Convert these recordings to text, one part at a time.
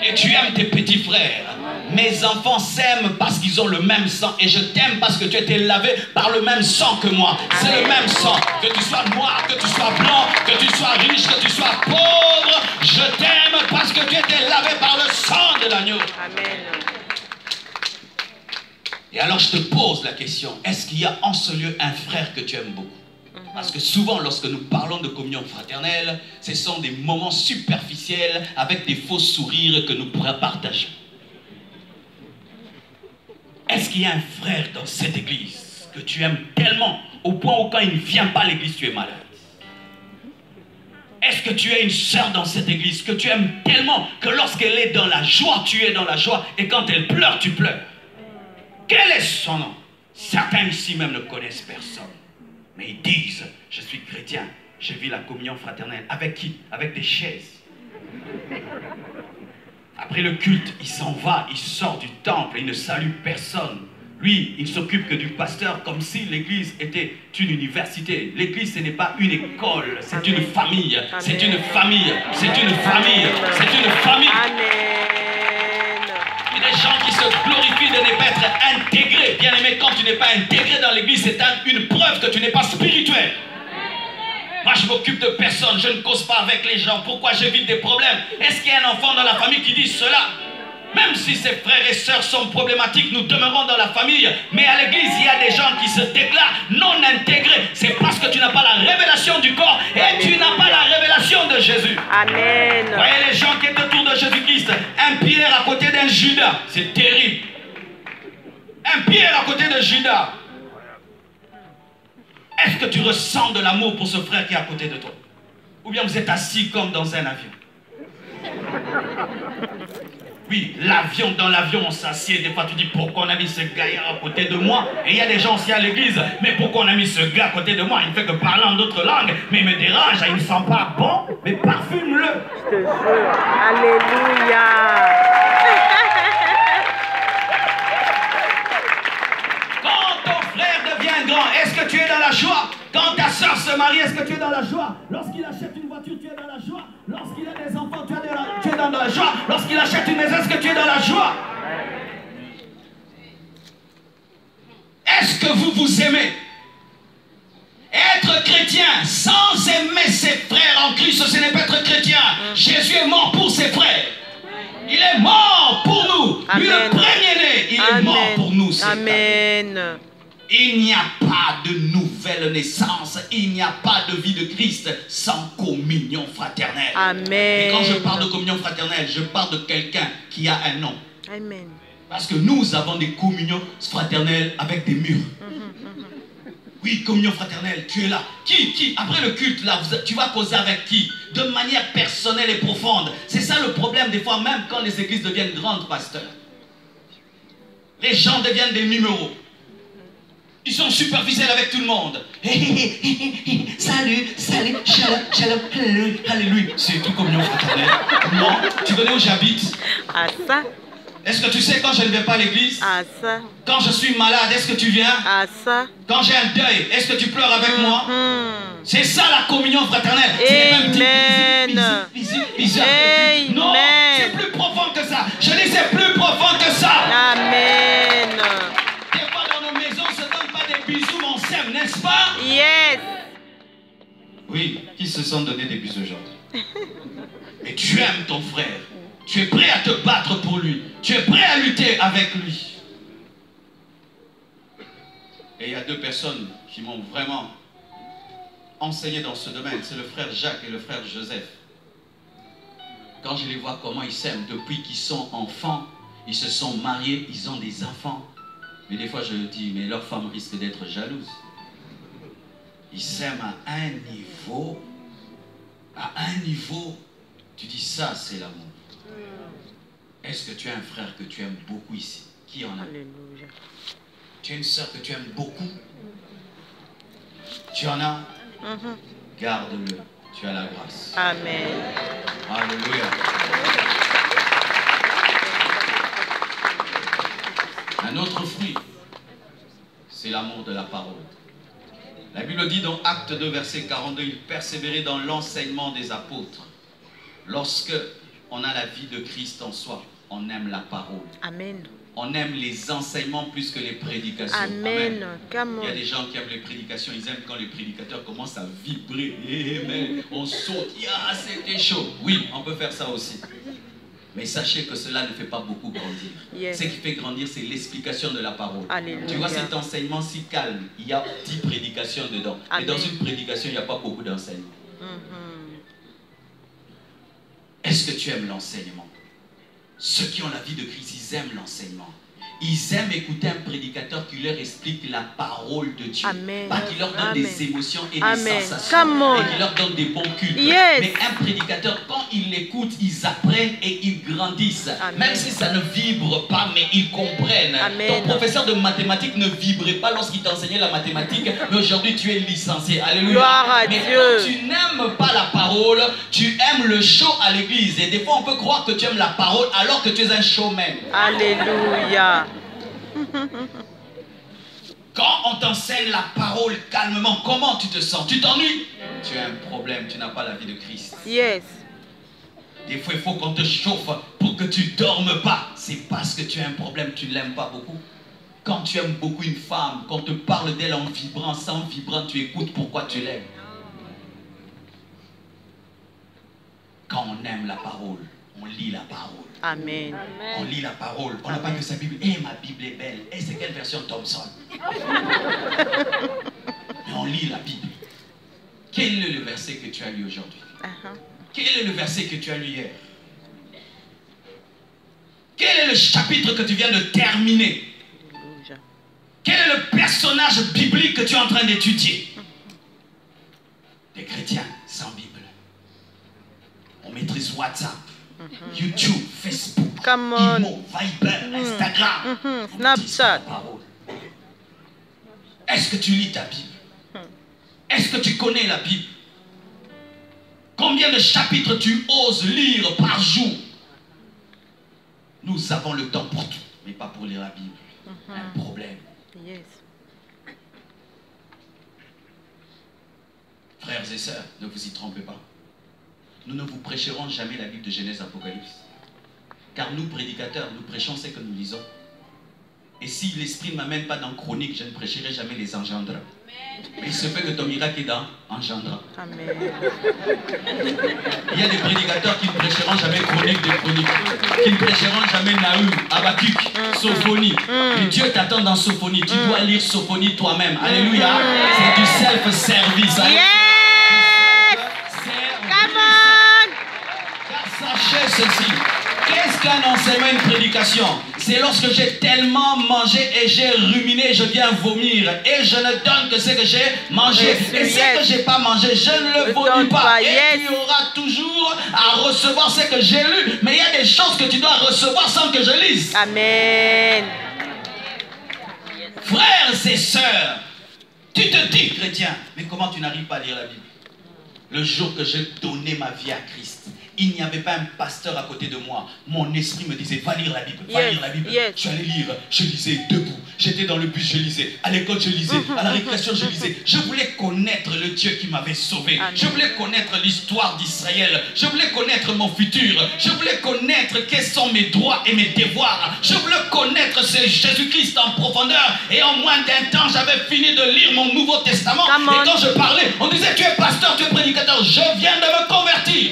Et tu aimes tes petits frères. Mes enfants s'aiment parce qu'ils ont le même sang. Et je t'aime parce que tu as été lavé par le même sang que moi. C'est le même sang. Que tu sois noir, que tu sois blanc, que tu sois riche, que tu sois pauvre. Je t'aime parce que tu as été lavé par le sang de l'agneau. Amen. Et alors je te pose la question. Est-ce qu'il y a en ce lieu un frère que tu aimes beaucoup? Parce que souvent, lorsque nous parlons de communion fraternelle, ce sont des moments superficiels avec des faux sourires que nous pourrions partager. Est-ce qu'il y a un frère dans cette église que tu aimes tellement au point où quand il ne vient pas à l'église, tu es malade? Est-ce que tu as une sœur dans cette église que tu aimes tellement que lorsqu'elle est dans la joie, tu es dans la joie et quand elle pleure, tu pleures? Quel est son nom? Certains ici même ne connaissent personne. Mais ils disent, je suis chrétien, je vis la communion fraternelle. Avec qui? Avec des chaises. Après le culte, il s'en va, il sort du temple, il ne salue personne. Lui, il ne s'occupe que du pasteur comme si l'église était une université. L'église, ce n'est pas une école, c'est une famille. C'est une famille, c'est une famille, c'est une famille. Il y a des gens qui se glorifient de ne pas être intégrés. Bien aimé, quand tu n'es pas intégré dans l'église, c'est une preuve que tu n'es pas spirituel. Moi, je m'occupe de personne, je ne cause pas avec les gens. Pourquoi j'évite des problèmes? Est-ce qu'il y a un enfant dans la famille qui dit cela? Même si ses frères et sœurs sont problématiques, nous demeurons dans la famille. Mais à l'église, il y a des gens qui se déclarent non intégrés. C'est parce que tu n'as pas la révélation du corps et tu n'as pas la révélation de Jésus. Amen. Voyez les gens qui étaient autour de Jésus-Christ. Un Pierre à côté d'un Judas. C'est terrible. Un Pierre à côté de Judas. Est-ce que tu ressens de l'amour pour ce frère qui est à côté de toi? Ou bien vous êtes assis comme dans un avion? Oui, l'avion, dans l'avion on s'assied. Des fois tu dis pourquoi on a mis ce gaillard à côté de moi? Et il y a des gens aussi à l'église. Mais pourquoi on a mis ce gars à côté de moi? Il ne fait que parler en d'autres langues. Mais il me dérange, il ne sent pas bon. Mais parfume-le. Je te jure. Alléluia. Quand ton frère devient grand, est-ce que tu es dans la joie? Quand ta soeur se marie, est-ce que tu es dans la joie? Lorsqu'il achète une voiture, tu es dans la joie. Lorsqu'il a des enfants, tu es dans la joie. Lorsqu'il achète une maison, est-ce que tu es dans la joie? Est-ce que vous vous aimez? Être chrétien sans aimer ses frères en Christ, ce n'est pas être chrétien. Jésus est mort pour ses frères. Il est mort pour nous. Lui, le premier-né, il est mort pour nous. Amen. Il n'y a pas de nouvelle naissance, il n'y a pas de vie de Christ sans communion fraternelle. Amen. Et quand je parle de communion fraternelle, je parle de quelqu'un qui a un nom. Amen. Parce que nous avons des communions fraternelles avec des murs. Oui, communion fraternelle, tu es là. Qui après le culte, là, tu vas causer avec qui? De manière personnelle et profonde. C'est ça le problème des fois, même quand les églises deviennent grandes, pasteur. Les gens deviennent des numéros. Ils sont superficiels avec tout le monde. Salut, salut, shalom, alléluia. C'est tout communion fraternelle. Non, tu connais où j'habite? À ça. Est-ce que tu sais quand je ne vais pas à l'église? À ça. Quand je suis malade, est-ce que tu viens? À ça. Quand j'ai un deuil, est-ce que tu pleures avec moi? C'est ça la communion fraternelle. Amen. Non, c'est plus profond que ça. Je dis c'est plus profond que ça. Amen. Des fois dans nos maisons, on ne se donne pas des bisous, mais on s'aime, n'est-ce pas? Yes. Oui, qui se sont donné des bisous aujourd'hui? Mais tu aimes ton frère. Tu es prêt à te battre pour lui. Tu es prêt à lutter avec lui. Et il y a deux personnes qui m'ont vraiment enseigné dans ce domaine. C'est le frère Jacques et le frère Joseph. Quand je les vois comment ils s'aiment, depuis qu'ils sont enfants, ils se sont mariés, ils ont des enfants. Mais des fois je me dis, mais leur femme risque d'être jalouse. Ils s'aiment à un niveau, tu dis ça c'est l'amour. Est-ce que tu as un frère que tu aimes beaucoup ici? Qui en a? Alléluia. Tu as une sœur que tu aimes beaucoup? Tu en as? Garde-le. Tu as la grâce. Amen. Alléluia. Un autre fruit, c'est l'amour de la parole. La Bible dit dans Acte 2, verset 42, il persévérait dans l'enseignement des apôtres. Lorsque on a la vie de Christ en soi, on aime la parole. Amen. On aime les enseignements plus que les prédications. Amen. Come Il y a on. des gens qui aiment les prédications, ils aiment quand les prédicateurs commencent à vibrer. Amen. On saute, c'était chaud. Oui, on peut faire ça aussi. Mais sachez que cela ne fait pas beaucoup grandir. Yes. Ce qui fait grandir, c'est l'explication de la parole. Alléluia. Tu vois cet enseignement si calme, il y a 10 prédications dedans. Amen. Et dans une prédication, il n'y a pas beaucoup d'enseignement. Mhm. Est-ce que tu aimes l'enseignement? Ceux qui ont la vie de Christ, ils aiment l'enseignement. Ils aiment écouter un prédicateur qui leur explique la parole de Dieu. Amen. Pas qui leur donne Amen. des émotions et Amen. des sensations. Come on. Et qui leur donne des bons cultes. Yes. Mais un prédicateur, quand ils l'écoutent, ils apprennent et ils grandissent. Amen. Même si ça ne vibre pas, mais ils comprennent. Amen. Ton professeur de mathématiques ne vibrait pas lorsqu'il t'enseignait la mathématique, mais aujourd'hui tu es licencié. Alléluia. Gloire à mais Dieu. quand tu n'aimes pas la parole, tu aimes le show à l'église. Et des fois on peut croire que tu aimes la parole alors que tu es un showman. Alléluia. Quand on t'enseigne la parole calmement, comment tu te sens? Tu t'ennuies? Tu as un problème, tu n'as pas la vie de Christ. Yes. Des fois, il faut qu'on te chauffe pour que tu ne dormes pas. C'est parce que tu as un problème, tu ne l'aimes pas beaucoup. Quand tu aimes beaucoup une femme, qu'on te parle d'elle en vibrant, sans vibrant, tu écoutes pourquoi tu l'aimes. Quand on aime la parole, on lit la parole. Amen. On lit la parole. On n'a pas que sa Bible. Eh, ma Bible est belle. Eh, c'est quelle version Thompson? Mais on lit la Bible. Quel est le verset que tu as lu aujourd'hui? Quel est le verset que tu as lu hier? Quel est le chapitre que tu viens de terminer? Alléluia. Quel est le personnage biblique que tu es en train d'étudier? Des chrétiens sans Bible. On maîtrise WhatsApp, YouTube, Facebook, Come on. Imo, Viber, Instagram. Snapchat. Est-ce que tu lis ta Bible? Est-ce que tu connais la Bible? Combien de chapitres tu oses lire par jour? Nous avons le temps pour tout, mais pas pour lire la Bible. Un problème. Yes. Frères et sœurs, ne vous y trompez pas. Nous ne vous prêcherons jamais la Bible de Genèse Apocalypse. Car nous, prédicateurs, nous prêchons ce que nous lisons. Et si l'Esprit ne m'amène pas dans Chronique, je ne prêcherai jamais les engendres. Mais il se fait que ton miracle est dans engendrant. Amen. Il y a des prédicateurs qui ne prêcheront jamais Chronique de Chronique, qui ne prêcheront jamais Nahum, Habakkuk, Sophonie. Mais Dieu t'attend dans Sophonie. Tu dois lire Sophonie toi-même. Alléluia. C'est du self-service. Yes. Come on. Car sachez ceci. Qu'est-ce qu'un enseignement, une prédication? C'est lorsque j'ai tellement mangé et j'ai ruminé, je viens vomir. Et je ne donne que ce que j'ai mangé. Yes, Et ce yes. que je n'ai pas mangé, je ne le vomis donne pas. pas, Et yes. tu auras toujours à recevoir ce que j'ai lu. Mais il y a des choses que tu dois recevoir sans que je lise. Amen. Frères et sœurs, tu te dis chrétien, mais comment tu n'arrives pas à lire la Bible? Le jour que j'ai donné ma vie à Christ, il n'y avait pas un pasteur à côté de moi. Mon esprit me disait, va lire la Bible, va Yes, lire la Bible. yes. Je suis allé lire, je lisais debout. J'étais dans le bus, je lisais. À l'école, je lisais. À la récréation, je lisais. Je voulais connaître le Dieu qui m'avait sauvé. Amen. Je voulais connaître l'histoire d'Israël. Je voulais connaître mon futur. Je voulais connaître quels sont mes droits et mes devoirs. Je voulais connaître ce Jésus-Christ en profondeur. Et en moins d'un temps, j'avais fini de lire mon Nouveau Testament. Come on. Et quand je parlais, on disait, tu es pasteur, tu es prédicateur. Je viens de me convertir.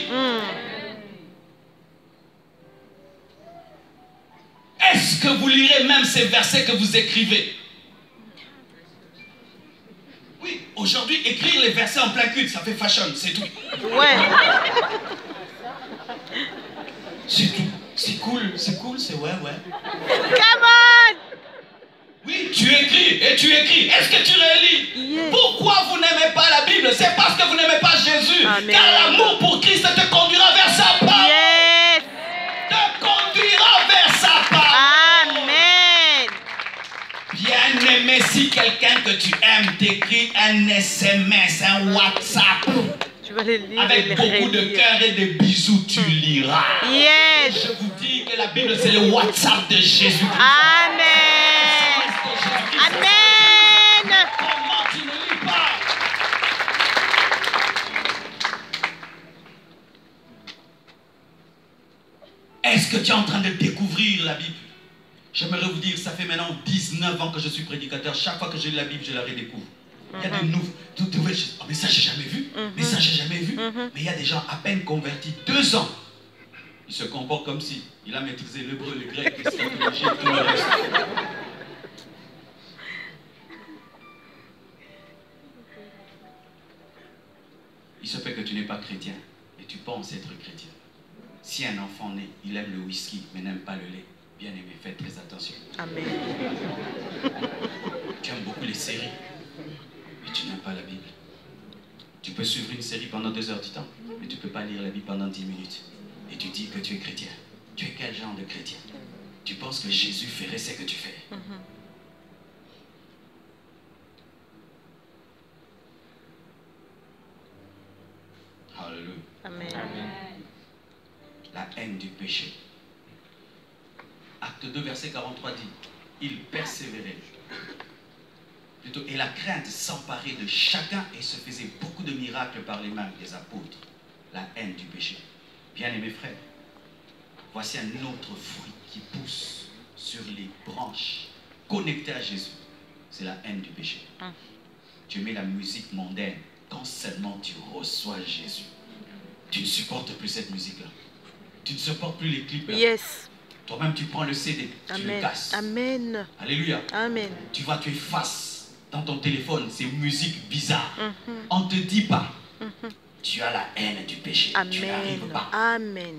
Est-ce que vous lirez même ces versets que vous écrivez? Oui, aujourd'hui, écrire les versets en plein culte, ça fait fashion, c'est tout. Ouais. C'est tout. C'est cool, c'est ouais. Come on. Oui, tu écris et tu écris. Est-ce que tu relis? Yes. Pourquoi vous n'aimez pas la Bible? C'est parce que vous n'aimez pas Jésus. Amen. Car l'amour pour Christ te conduira vers sa parole. Yes. Te conduira vers sa parole. Amen. Bien-aimé, si quelqu'un que tu aimes t'écrit un SMS, un WhatsApp, Je vais les lire et avec les beaucoup de relire. cœur et de bisous, tu liras. Yes. Je vous dis que la Bible, c'est le WhatsApp de Jésus-Christ. Amen. Amen. Comment tu ne lis pas? Est-ce que tu es en train de découvrir la Bible? J'aimerais vous dire, ça fait maintenant 19 ans que je suis prédicateur. Chaque fois que je lis la Bible, je la redécouvre. Il y a de nouvelles choses. Oh, mais ça, j'ai jamais vu. Mais ça, j'ai jamais vu. Mais il y a des gens à peine convertis, 2 ans. Ils se comportent comme si il a maîtrisé l'hébreu, le grec, l'eschatologie et tout le reste. Il se peut que tu n'es pas chrétien, mais tu penses être chrétien. Si un enfant naît, il aime le whisky, mais n'aime pas le lait, bien aimé, faites très attention. Amen. Tu aimes beaucoup les séries, mais tu n'aimes pas la Bible. Tu peux suivre une série pendant 2 heures du temps, mais tu ne peux pas lire la Bible pendant 10 minutes. Et tu dis que tu es chrétien. Tu es quel genre de chrétien? Tu penses que Jésus ferait ce que tu fais? Alléluia. Amen. La haine du péché. Acte 2, verset 43 dit, il persévérait. Plutôt, et la crainte s'emparait de chacun et se faisait beaucoup de miracles par les mains des apôtres. La haine du péché. Bien-aimés frères, voici un autre fruit qui pousse sur les branches connectées à Jésus. C'est la haine du péché. Tu mets la musique mondaine quand seulement tu reçois Jésus. Tu ne supportes plus cette musique-là. Tu ne supportes plus les clips là. Yes. Toi-même, tu prends le CD, tu le Amen. casses. Amen. Alléluia. Amen. Tu vois, tu effaces dans ton téléphone ces musiques bizarres. On ne te dit pas. Tu as la haine du péché. Tu n'arrives Amen. pas. Amen.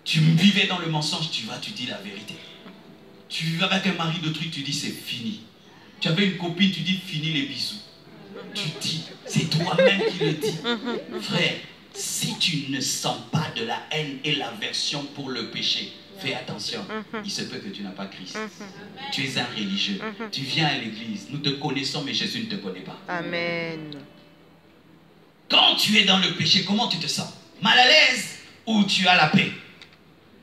Tu vivais dans le mensonge, tu vas, tu dis la vérité. Tu vivais avec un mari de truc, tu dis c'est fini. Tu avais une copine, tu dis fini les bisous. Tu dis, c'est toi-même qui le dis. Frère, si tu ne sens pas de la haine et l'aversion pour le péché, fais attention. Il se peut que tu n'as pas Christ. Tu es un religieux. Tu viens à l'église. Nous te connaissons, mais Jésus ne te connaît pas. Amen. Quand tu es dans le péché, comment tu te sens? Mal à l'aise ou tu as la paix?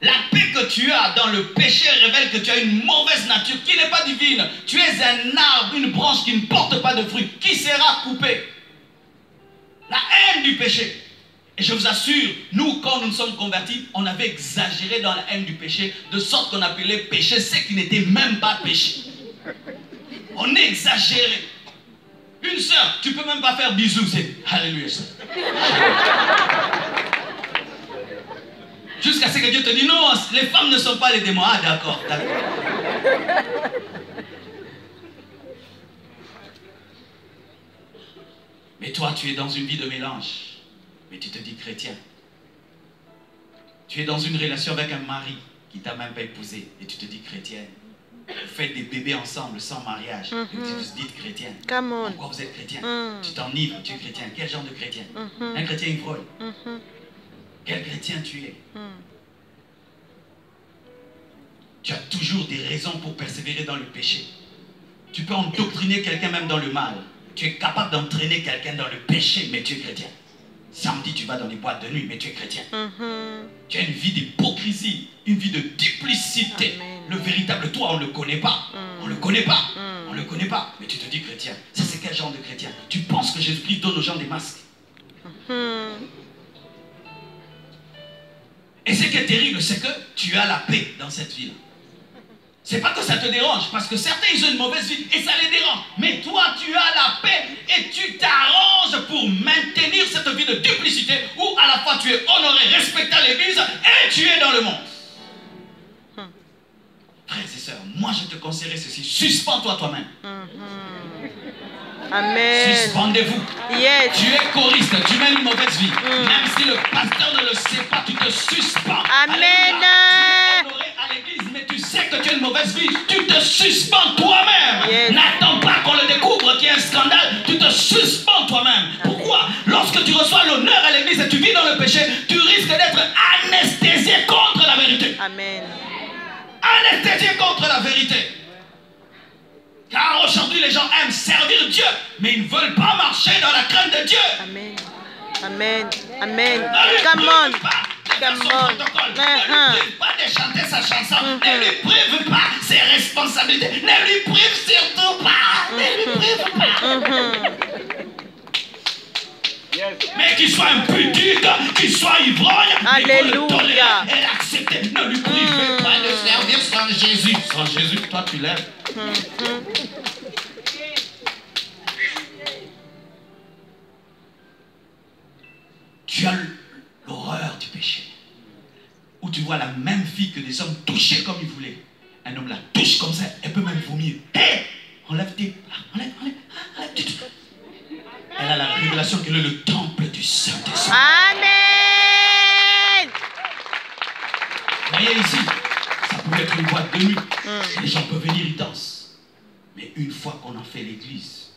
La paix que tu as dans le péché révèle que tu as une mauvaise nature qui n'est pas divine. Tu es un arbre, une branche qui ne porte pas de fruits, qui sera coupée. La haine du péché. Et je vous assure, nous, quand nous nous sommes convertis, on avait exagéré dans la haine du péché, de sorte qu'on appelait péché ce qui n'était même pas péché. On exagérait. Une sœur, tu ne peux même pas faire bisous, c'est Alléluia. Jusqu'à ce que Dieu te dise, non, les femmes ne sont pas les démons. Ah, d'accord, d'accord. Mais toi, tu es dans une vie de mélange. Mais tu te dis chrétien. Tu es dans une relation avec un mari qui t'a même pas épousé. Et tu te dis chrétienne. Vous faites des bébés ensemble sans mariage. Et vous vous dites chrétien. Come on. Pourquoi vous êtes chrétien? Tu t'enivres, tu es chrétien. Quel genre de chrétien? Un chrétien ivrogne. Quel chrétien tu es? Tu as toujours des raisons pour persévérer dans le péché. Tu peux endoctriner quelqu'un même dans le mal. Tu es capable d'entraîner quelqu'un dans le péché, mais tu es chrétien. Samedi, tu vas dans les boîtes de nuit, mais tu es chrétien. Tu as une vie d'hypocrisie, une vie de duplicité. Amen. Le véritable toi, on ne le connaît pas. On ne le connaît pas. On ne le connaît pas. Mais tu te dis chrétien. Ça, c'est quel genre de chrétien? Tu penses que Jésus-Christ donne aux gens des masques? Et ce qui est terrible, c'est que tu as la paix dans cette vie-là. C'est pas que ça te dérange, parce que certains, ils ont une mauvaise vie et ça les dérange. Mais toi, tu as la paix et tu t'arranges pour maintenir cette vie de duplicité où à la fois tu es honoré, respecté à l'église et tu es dans le monde. Frères et sœurs, moi je te conseillerais ceci. Suspends-toi toi-même. Amen. Suspendez-vous. Yes. Tu es choriste, tu mènes une mauvaise vie. Même si le pasteur ne le sait pas, tu te suspends. Amen. Alléluia. Tu es honoré à l'église, mais tu sais que tu as une mauvaise vie. Tu te suspends toi-même. Yes. N'attends pas qu'on le découvre qu'il y a un scandale. Tu te suspends toi-même. Pourquoi? Lorsque tu reçois l'honneur à l'église et tu vis dans le péché, tu risques d'être anesthésié contre la vérité. Amen. Anesthésié contre la vérité. Car aujourd'hui, les gens aiment servir Dieu, mais ils ne veulent pas marcher dans la crainte de Dieu. Amen. Amen. Amen. Ne lui Come on. prive pas de faire son Come on. protocole. Ne lui prive pas de chanter sa chanson. Ne lui prive pas ses responsabilités. Ne lui prive surtout pas. Ne lui prive pas. Mais qu'il soit impudique, qu'il soit ivrogne, Alléluia. Elle accepte. Ne lui privez pas de servir sans Jésus. Sans Jésus, toi tu lèves. Tu as l'horreur du péché. Où tu vois la même fille que des hommes touchés comme ils voulaient. Un homme la touche comme ça, elle peut même vomir. Hé! Enlève tes... Enlève tes... Elle a la révélation qu'elle est le temple du Saint-Esprit. Amen. Voyez ici, ça peut être une boîte de nuit. Les gens peuvent venir, ils dansent. Mais une fois qu'on en fait l'église,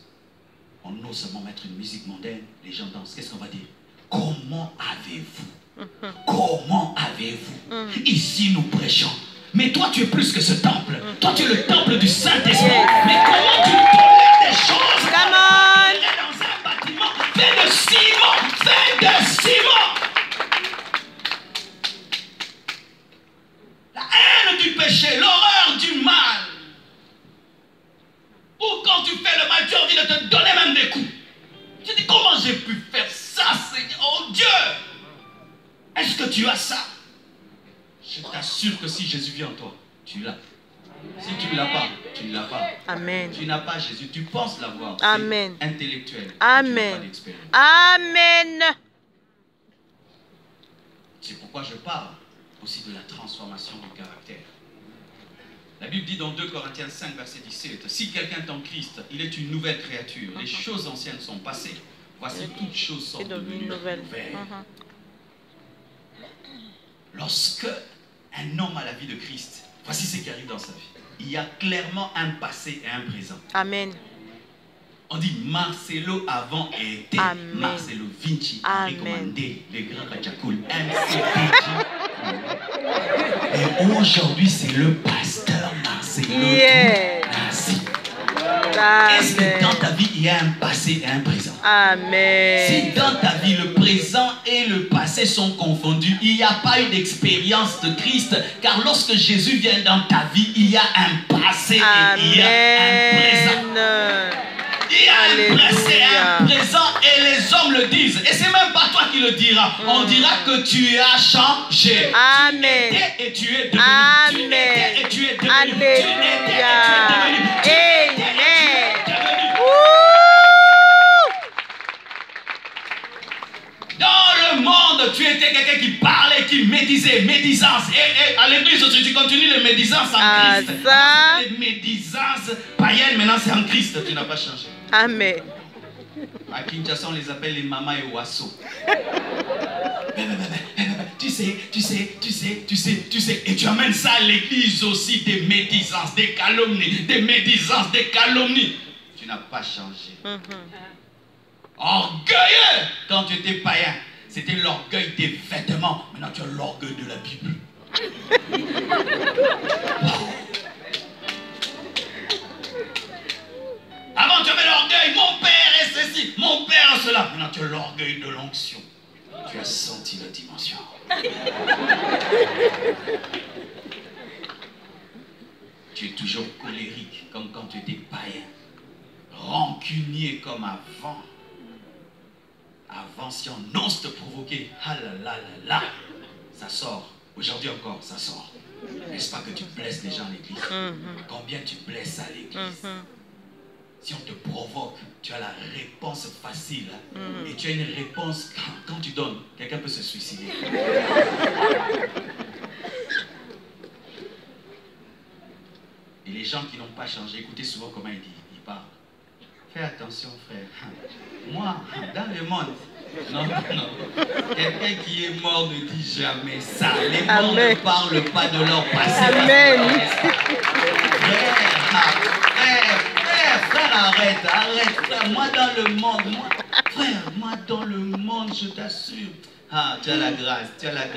on ose seulement mettre une musique mondaine, les gens dansent. Qu'est-ce qu'on va dire? Comment avez-vous? Comment avez-vous? Ici nous prêchons. Mais toi tu es plus que ce temple. Toi tu es le temple du Saint-Esprit. Mais comment tu tolères des choses? Come on. Dans un bâtiment fait de ciment. Fait de ciment. La haine du péché, l'horreur du mal. Ou quand tu fais le mal, tu as envie de te donner même des coups. Tu dis comment j'ai pu faire ça, Seigneur? Oh Dieu! Est-ce que tu as ça? Je t'assure que si Jésus vient en toi, tu l'as. Si tu ne l'as pas, tu ne l'as pas. Amen. Tu n'as pas Jésus, tu penses l'avoir. Amen. C'est intellectuel. Amen. Amen. C'est pourquoi je parle aussi de la transformation du caractère. La Bible dit dans 2 Corinthiens 5, verset 17, si quelqu'un est en Christ, il est une nouvelle créature. Les choses anciennes sont passées. Voici toutes choses sont devenues nouvelles. Lorsque un homme a la vie de Christ, voici ce qui arrive dans sa vie. Il y a clairement un passé et un présent. Amen. On dit Marcelo avant était Marcelo Vinci, recommandé, le grand Kachakoul, et aujourd'hui c'est le pasteur Marcelo Nassi. Est-ce que dans ta vie il y a un passé et un présent? Amen. Si dans ta vie le présent et le passé sont confondus, il n'y a pas eu d'expérience de Christ, car lorsque Jésus vient dans ta vie, il y a un passé et il y a un présent. Il y a un passé et un présent et les hommes le disent. Et c'est même pas toi qui le diras. On dira que tu as changé. Amen. Tu étais et tu es devenu. Amen. Tu étais et tu es devenu. Alléluia. Amen. Dans le monde, tu étais quelqu'un qui parlait, qui médisait, médisance. Et à l'église aussi, tu continues les médisances en Christ. Les médisances païennes, maintenant c'est en Christ. Tu n'as pas changé. Amen. À Kinshasa, on les appelle les mamas et oiseaux. Tu sais. Et tu amènes ça à l'église aussi, des médisances, des calomnies, des médisances, des calomnies. Tu n'as pas changé. Orgueilleux quand tu étais païen. C'était l'orgueil des vêtements. Maintenant tu as l'orgueil de la Bible. Avant tu avais l'orgueil, mon père est ceci, mon père est cela. Maintenant tu as l'orgueil de l'onction. Tu as senti la dimension. Tu es toujours colérique comme quand tu étais païen. Rancunier comme avant. Avant, si on ose te provoquer, ah là là là là, ça sort. Aujourd'hui encore, ça sort. N'est-ce pas que tu blesses les gens à l'église? Combien tu blesses à l'église? Si on te provoque, tu as la réponse facile. Et tu as une réponse, quand tu donnes, quelqu'un peut se suicider. Et les gens qui n'ont pas changé, écoutez souvent comment il parle. Fais attention, frère. Moi, dans le monde, non. Quelqu'un qui est mort ne dit jamais ça. Les morts ne parlent pas de leur passé. Amen. Frère, arrête, frère. Moi dans le monde, moi dans le monde, je t'assure. Ah, tu as la grâce. Tu vas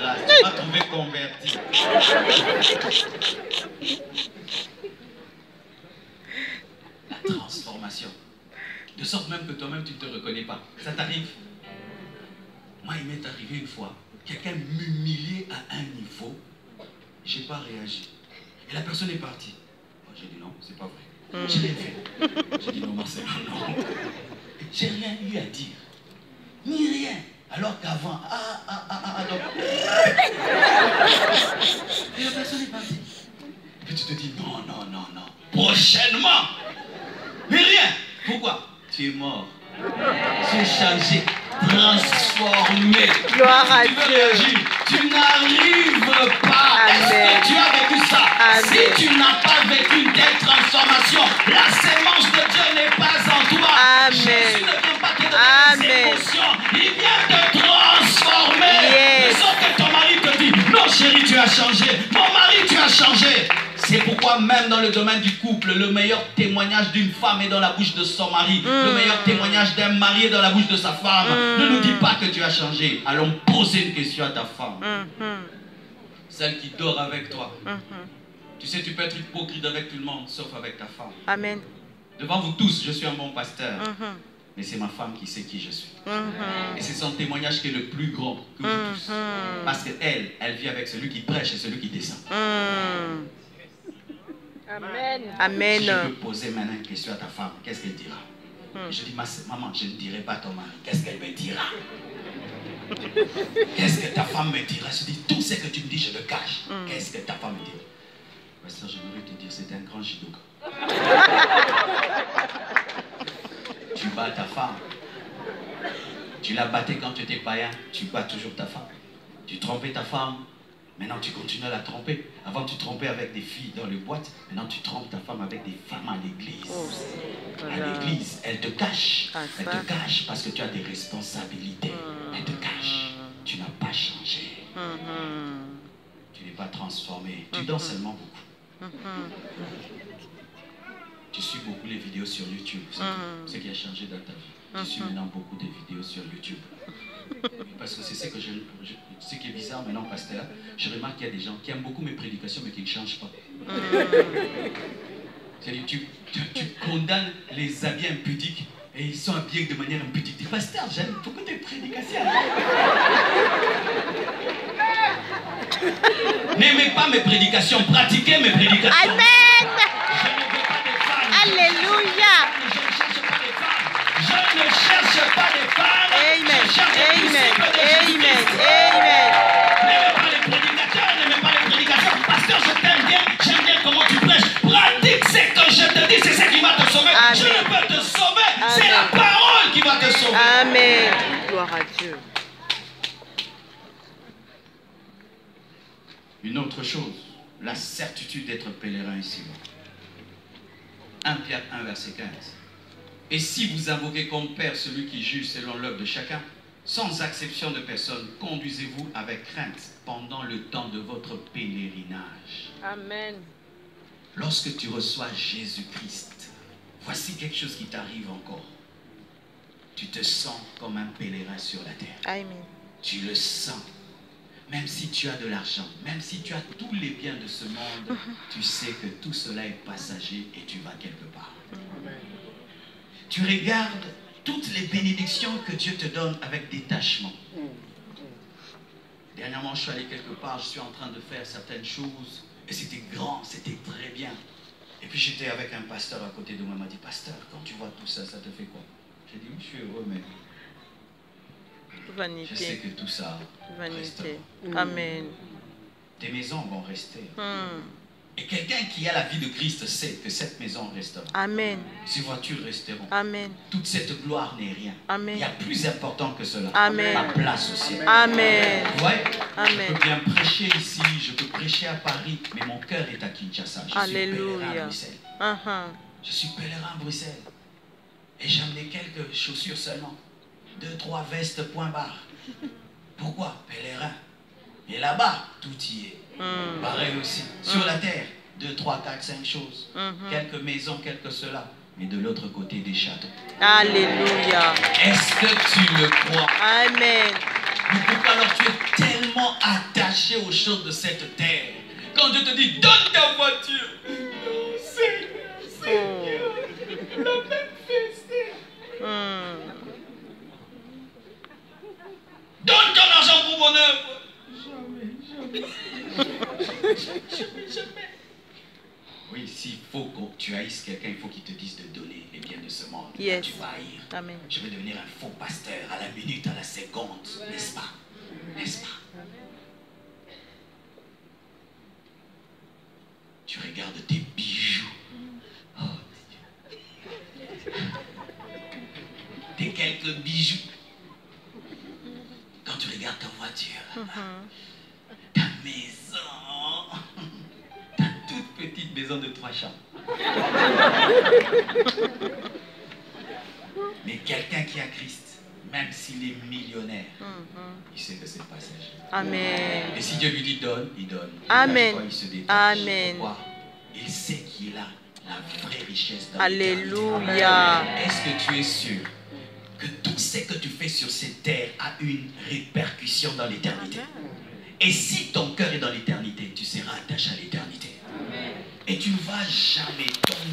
trouver converti. La transformation. De sorte même que toi-même tu ne te reconnais pas. Ça t'arrive? Moi, il m'est arrivé une fois. Quelqu'un m'humiliait à un niveau. Je n'ai pas réagi. Et la personne est partie. J'ai dit non, c'est pas vrai. Je l'ai fait. J'ai dit non, Marcel, non. J'ai rien eu à dire. ni rien. Alors qu'avant, donc... Et la personne est partie. Puis tu te dis, non. Prochainement. Mais rien. Pourquoi? Tu es mort. Tu es changé, transformé. Gloire à Dieu. Tu n'arrives pas. Est-ce que tu as vécu ça? Amen. Si tu n'as pas vécu une telle transformation, la sémence de Dieu n'est pas en toi. Amen. Jésus ne vient pas te donner des émotions. Il vient te transformer. Yes. De sorte que ton mari te dit, non chérie, tu as changé. Mon mari, tu as changé. C'est pourquoi même dans le domaine du couple, le meilleur témoignage d'une femme est dans la bouche de son mari. Le meilleur témoignage d'un mari est dans la bouche de sa femme. Ne nous dis pas que tu as changé. Allons poser une question à ta femme. Celle qui dort avec toi. Tu sais, tu peux être hypocrite avec tout le monde, sauf avec ta femme. Amen. Devant vous tous, je suis un bon pasteur. Mais c'est ma femme qui sait qui je suis. Et c'est son témoignage qui est le plus grand que vous tous. Parce qu'elle, elle vit avec celui qui prêche et celui qui descend. Amen. Amen. Si je peux poser maintenant une question à ta femme, qu'est-ce qu'elle dira? Je dis, maman, je ne dirai pas à ton mari. Qu'est-ce qu'elle me dira? Qu'est-ce que ta femme me dira? Je dis, tout ce que tu me dis, je le cache. Qu'est-ce que ta femme me dira? Pasteur, je voudrais te dire, c'est un grand jidoka. Tu bats ta femme. Tu l'as battue quand tu étais païen, tu bats toujours ta femme. Tu trompais ta femme, maintenant tu continues à la tromper. Avant tu trompais avec des filles dans les boîtes, maintenant tu trompes ta femme avec des femmes à l'église. À l'église, elle te cache. Elle te cache parce que tu as des responsabilités. Elle te cache. Tu n'as pas changé. Tu n'es pas transformé. Tu dors seulement beaucoup. Tu suis beaucoup les vidéos sur YouTube. C'est ce qui a changé dans ta vie. Je suis maintenant beaucoup de vidéos sur YouTube. Parce que c'est ce que ce qui est bizarre maintenant, pasteur. Je remarque qu'il y a des gens qui aiment beaucoup mes prédications, mais qui ne changent pas. C'est-à-dire, tu condamnes les habits impudiques et ils sont habillés de manière impudique. Tu dis, pasteur, j'aime beaucoup tes prédications. N'aimez pas mes prédications, pratiquez mes prédications. Amen. Je ne veux pas des femmes. Alléluia. Je ne cherche pas des femmes. Amen. Je cherche les Amen. disciples de Jésus-Christ. Amen. N'aimez pas les prédicateurs, n'aimez pas les prédications. Pasteur, je t'aime bien, j'aime bien comment tu prêches. Pratique ce que je te dis, c'est ce qui va te sauver. Amen. Je ne peux te sauver, c'est la parole qui va te sauver. Amen. Gloire à Dieu. Une autre chose, la certitude d'être pèlerin ici. 1 Pierre 1, verset 15. Et si vous invoquez comme Père celui qui juge selon l'œuvre de chacun, sans exception de personne, conduisez-vous avec crainte pendant le temps de votre pèlerinage. Amen. Lorsque tu reçois Jésus-Christ, voici quelque chose qui t'arrive encore. Tu te sens comme un pèlerin sur la terre. Amen. Tu le sens. Même si tu as de l'argent, même si tu as tous les biens de ce monde, tu sais que tout cela est passager et tu vas quelque part. Tu regardes toutes les bénédictions que Dieu te donne avec détachement. Dernièrement, je suis allé quelque part, je suis en train de faire certaines choses et c'était grand, c'était très bien. Et puis j'étais avec un pasteur à côté de moi, il m'a dit, pasteur, quand tu vois tout ça, ça te fait quoi? J'ai dit, oui, je suis heureux, mais Vanité. je sais que tout ça Vanité. restera. Amen. Tes maisons vont rester. Et quelqu'un qui a la vie de Christ sait que cette maison restera. Amen. Ces voitures resteront. Amen. Toute cette gloire n'est rien. Amen. Il y a plus important que cela. Amen. Ma place au ciel. Amen. Ouais. Amen. Je peux bien prêcher ici, je peux prêcher à Paris, mais mon cœur est à Kinshasa. Je suis pèlerin à Alléluia. Bruxelles. Je suis pèlerin à Bruxelles. Et j'ai amené quelques chaussures seulement. 2, 3 vestes, point barre. Pourquoi? Pèlerin. Et là-bas, tout y est. Pareil aussi. Sur la terre, 2, 3, 4, 5 choses. Quelques maisons, quelques cela. Mais de l'autre côté, des châteaux. Alléluia. Est-ce que tu le crois? Amen. Mais pourquoi alors tu es tellement attaché aux choses de cette terre? Quand Dieu te dit, donne ta voiture. Non, Seigneur, la même fessée. Donne ton argent pour mon œuvre. Jamais. Oui, s'il faut que tu haïsses quelqu'un, il faut qu'il te dise de donner les biens de ce monde. Yes. Tu vas haïr. Amen. Je vais devenir un faux pasteur à la minute, à la seconde, n'est-ce pas? N'est-ce pas? Tu regardes tes bijoux. Oh, tes quelques bijoux. Quand tu regardes ta voiture, ta maison, ta toute petite maison de 3 chambres. Mais quelqu'un qui a Christ, même s'il est millionnaire, il sait que c'est le passage. Amen. Et si Dieu lui dit donne, il donne. Et Amen. quand il se détache. Amen. Pourquoi? Il sait qu'il a la vraie richesse dans Alléluia. Est-ce que tu es sûr que tout ce que tu fais sur cette terre a une répercussion dans l'éternité? Et si ton cœur est dans l'éternité, tu seras attaché à l'éternité. Et tu ne vas jamais tomber